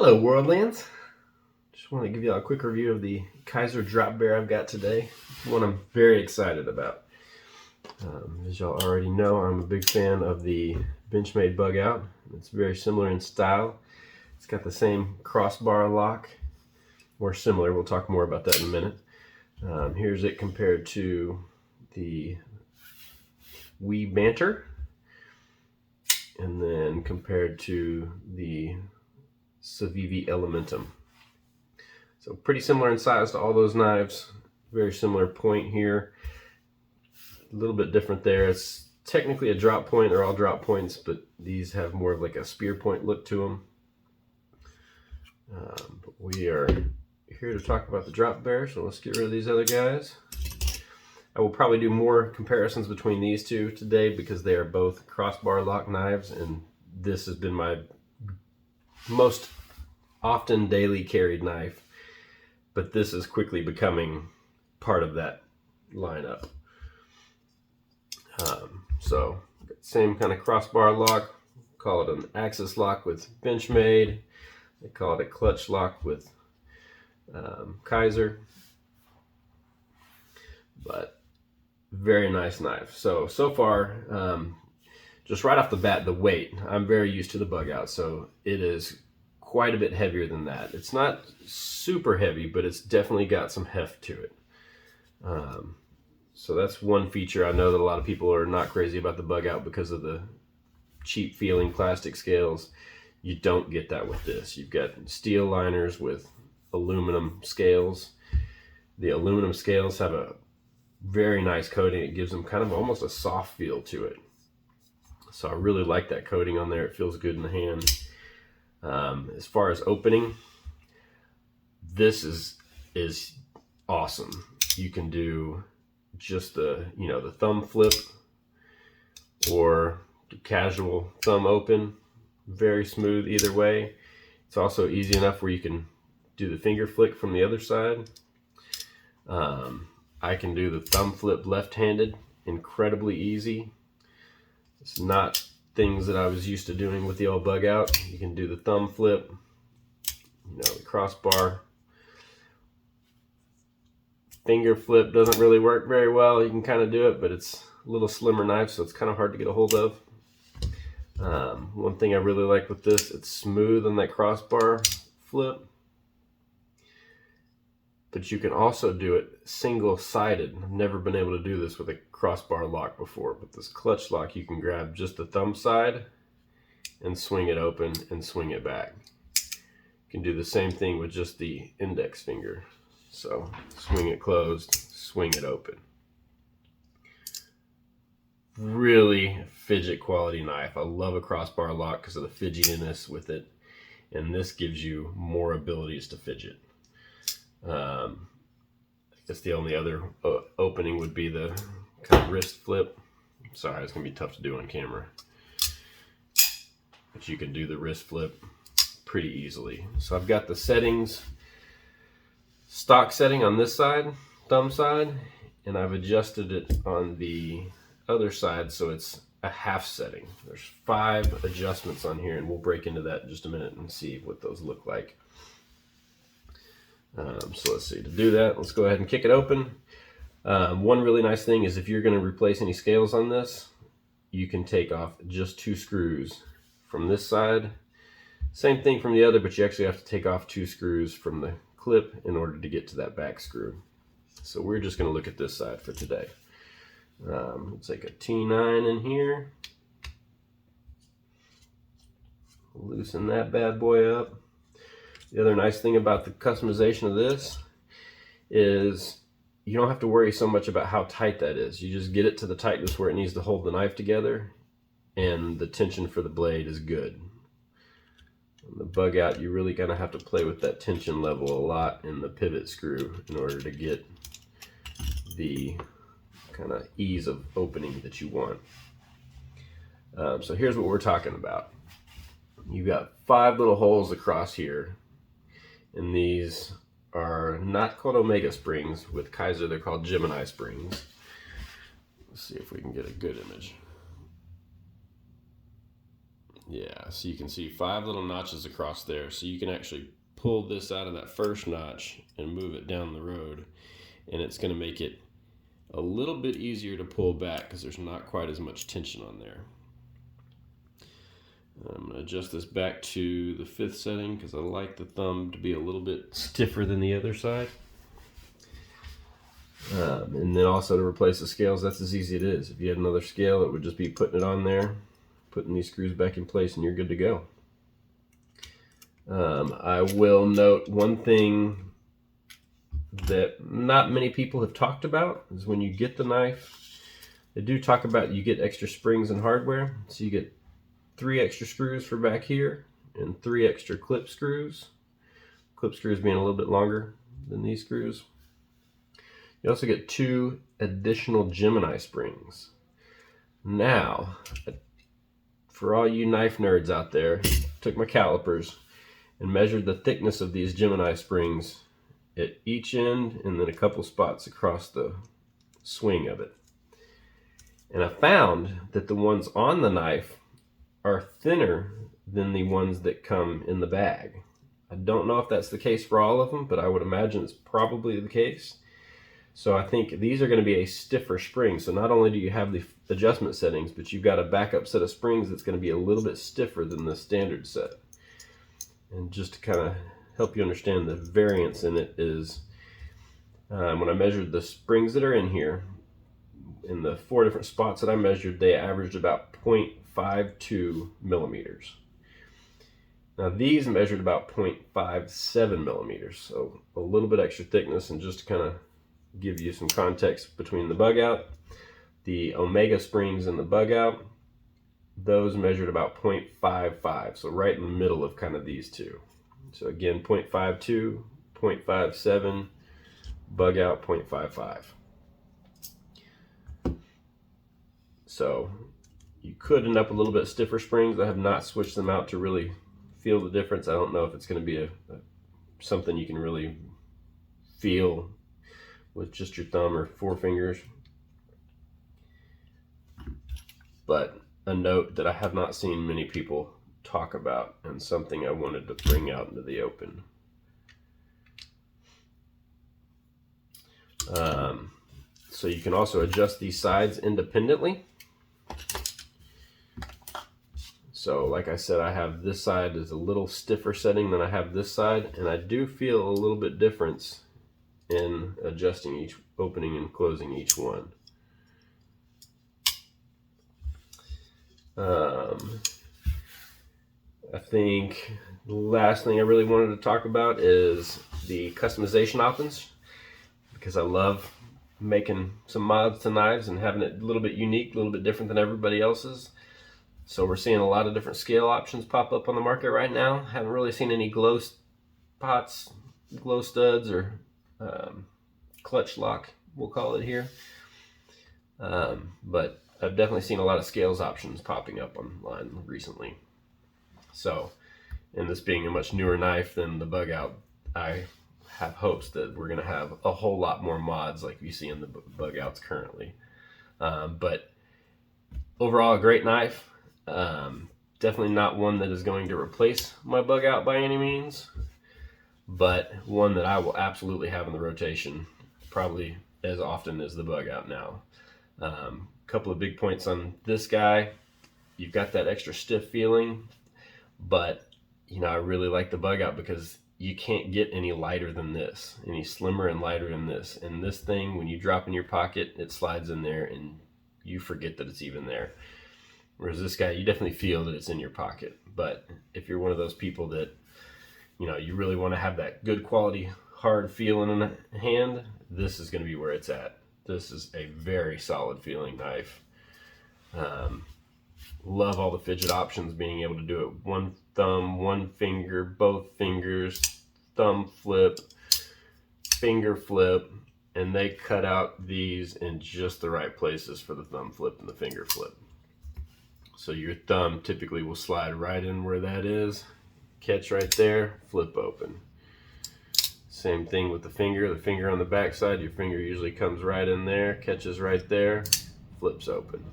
Hello worldlings! Just want to give you a quick review of the Kizer Drop Bear I've got today. One I'm very excited about. As y'all already know, I'm a big fan of the Benchmade Bugout. It's very similar in style. It's got the same crossbar lock, or similar. We'll talk more about that in a minute. Here's it compared to the Banter, and then compared to the Elementum. So pretty similar in size to all those knives. Very similar point here. A little bit different there. It's technically a drop point. They're all drop points, but these have more of like a spear point look to them. But we are here to talk about the Drop Bear, so let's get rid of these other guys. I will probably do more comparisons between these two today because they are both crossbar lock knives, and this has been my most often daily carried knife, but this is quickly becoming part of that lineup. So same kind of crossbar lock, call it an axis lock with Benchmade. They call it a clutch lock with Kizer, but very nice knife. So far, just right off the bat, the weight, I'm very used to the Bugout, so it is quite a bit heavier than that. It's not super heavy, but it's definitely got some heft to it. So that's one feature. I know that a lot of people are not crazy about the Bugout because of the cheap feeling plastic scales. You don't get that with this. You've got steel liners with aluminum scales. The aluminum scales have a very nice coating. It gives them kind of almost a soft feel to it. So I really like that coating on there. It feels good in the hand. As far as opening, this is awesome. You can do just the thumb flip or the casual thumb open. Very smooth either way. It's also easy enough where you can do the finger flick from the other side. I can do the thumb flip left-handed, incredibly easy. It's not things that I was used to doing with the old Bugout. You can do the thumb flip, the crossbar. Finger flip doesn't really work very well. You can kind of do it, but it's a little slimmer knife, so it's kind of hard to get a hold of. One thing I really like with this, it's smooth on that crossbar flip, but you can also do it single-sided. I've never been able to do this with a crossbar lock before, but this clutch lock, you can grab just the thumb side and swing it open and swing it back. You can do the same thing with just the index finger. So swing it closed, swing it open. Really fidget quality knife. I love a crossbar lock because of the fidgetiness with it, and this gives you more abilities to fidget. I guess the only other opening would be the kind of wrist flip. Sorry, it's gonna be tough to do on camera, but you can do the wrist flip pretty easily. So I've got the settings, stock setting on this side, thumb side, and I've adjusted it on the other side so it's a half setting. There's 5 adjustments on here, and we'll break into that in just a minute and see what those look like. So let's see, to do that, let's go ahead and kick it open. One really nice thing is if you're going to replace any scales on this, you can take off just 2 screws from this side. Same thing from the other, but you actually have to take off 2 screws from the clip in order to get to that back screw. So we're just going to look at this side for today. Let's take a T9 in here. Loosen that bad boy up. The other nice thing about the customization of this is you don't have to worry so much about how tight that is. You just get it to the tightness where it needs to hold the knife together, and the tension for the blade is good. On the Bugout, you really kind of have to play with that tension level a lot in the pivot screw in order to get the kind of ease of opening that you want. So here's what we're talking about. You've got 5 little holes across here, and these are not called Omega springs. With Kizer, they're called Gemini springs. Let's see if we can get a good image. Yeah, so you can see 5 little notches across there. So you can actually pull this out of that first notch and move it down the road, and it's going to make it a little bit easier to pull back because there's not quite as much tension on there. I'm going to adjust this back to the 5th setting because I like the thumb to be a little bit stiffer than the other side. And then also to replace the scales, that's as easy as it is. If you had another scale, it would just be putting it on there, putting these screws back in place, and you're good to go. I will note one thing that not many people have talked about is when you get the knife, they do talk about you get extra springs and hardware. So you get 3 extra screws for back here and 3 extra clip screws. Clip screws being a little bit longer than these screws. You also get 2 additional Gemini springs. Now, for all you knife nerds out there, took my calipers and measured the thickness of these Gemini springs at each end and then a couple spots across the swing of it. And I found that the ones on the knife are thinner than the ones that come in the bag. I don't know if that's the case for all of them, but I would imagine it's probably the case. So I think these are going to be a stiffer spring. So not only do you have the adjustment settings, but you've got a backup set of springs that's going to be a little bit stiffer than the standard set. And just to kind of help you understand the variance in it is, when I measured the springs that are in here, in the 4 different spots that I measured, they averaged about 0.52 millimeters. Now these measured about 0.57 millimeters, so a little bit extra thickness. And just to kind of give you some context between the Bugout, the Omega springs in the Bugout, those measured about 0.55, so right in the middle of kind of these two. So again, 0.52, 0.57, Bugout 0.55. So you could end up a little bit stiffer springs. I have not switched them out to really feel the difference. I don't know if it's going to be something you can really feel with just your thumb or 4 fingers. But a note that I have not seen many people talk about, and something I wanted to bring out into the open. So you can also adjust these sides independently. So like I said, I have this side is a little stiffer setting than I have this side, and I do feel a little bit difference in adjusting each, opening and closing each one. I think the last thing I really wanted to talk about is the customization options, because I love making some mods to knives and having it a little bit unique, a little bit different than everybody else's. So we're seeing a lot of different scale options pop up on the market right now. Haven't really seen any glow pots, glow studs, or clutch lock, we'll call it here. But I've definitely seen a lot of scales options popping up online recently. So, and this being a much newer knife than the Bugout, I have hopes that we're going to have a whole lot more mods like we see in the Bugouts currently. But overall, a great knife. Definitely not one that is going to replace my Bugout by any means, but one that I will absolutely have in the rotation, probably as often as the Bugout now. Couple of big points on this guy. You've got that extra stiff feeling, but you know, I really like the Bugout because you can't get any lighter than this, any slimmer and lighter than this. And this thing, when you drop in your pocket, it slides in there and you forget that it's even there. Whereas this guy, you definitely feel that it's in your pocket. But if you're one of those people that, you know, you really want to have that good quality, hard feeling in the hand, this is going to be where it's at. This is a very solid feeling knife. Love all the fidget options, being able to do it one thumb, one finger, both fingers, thumb flip, finger flip, and they cut out these in just the right places for the thumb flip and the finger flip. So your thumb typically will slide right in where that is, catch right there, flip open. Same thing with the finger on the back side, your finger usually comes right in there, catches right there, flips open.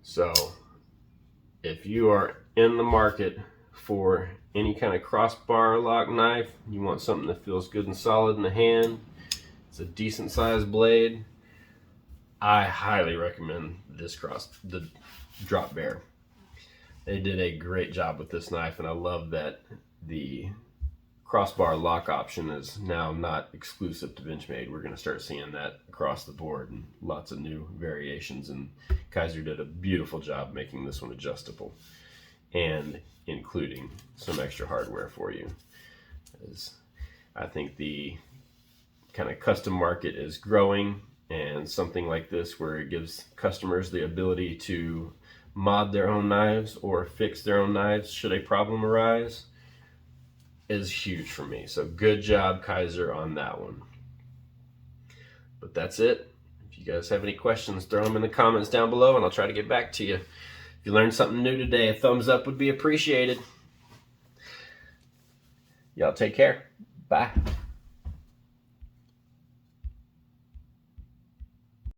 So if you are in the market for any kind of crossbar lock knife, you want something that feels good and solid in the hand, it's a decent sized blade, I highly recommend the Drop Bear. They did a great job with this knife, and I love that the crossbar lock option is now not exclusive to Benchmade. We're going to start seeing that across the board and lots of new variations, and Kizer did a beautiful job making this one adjustable and including some extra hardware for you. As I think the kind of custom market is growing, and something like this where it gives customers the ability to mod their own knives or fix their own knives should a problem arise is huge for me. So good job, Kizer, on that one. But that's it. If you guys have any questions, throw them in the comments down below and I'll try to get back to you. If you learned something new today, a thumbs up would be appreciated. Y'all take care. Bye.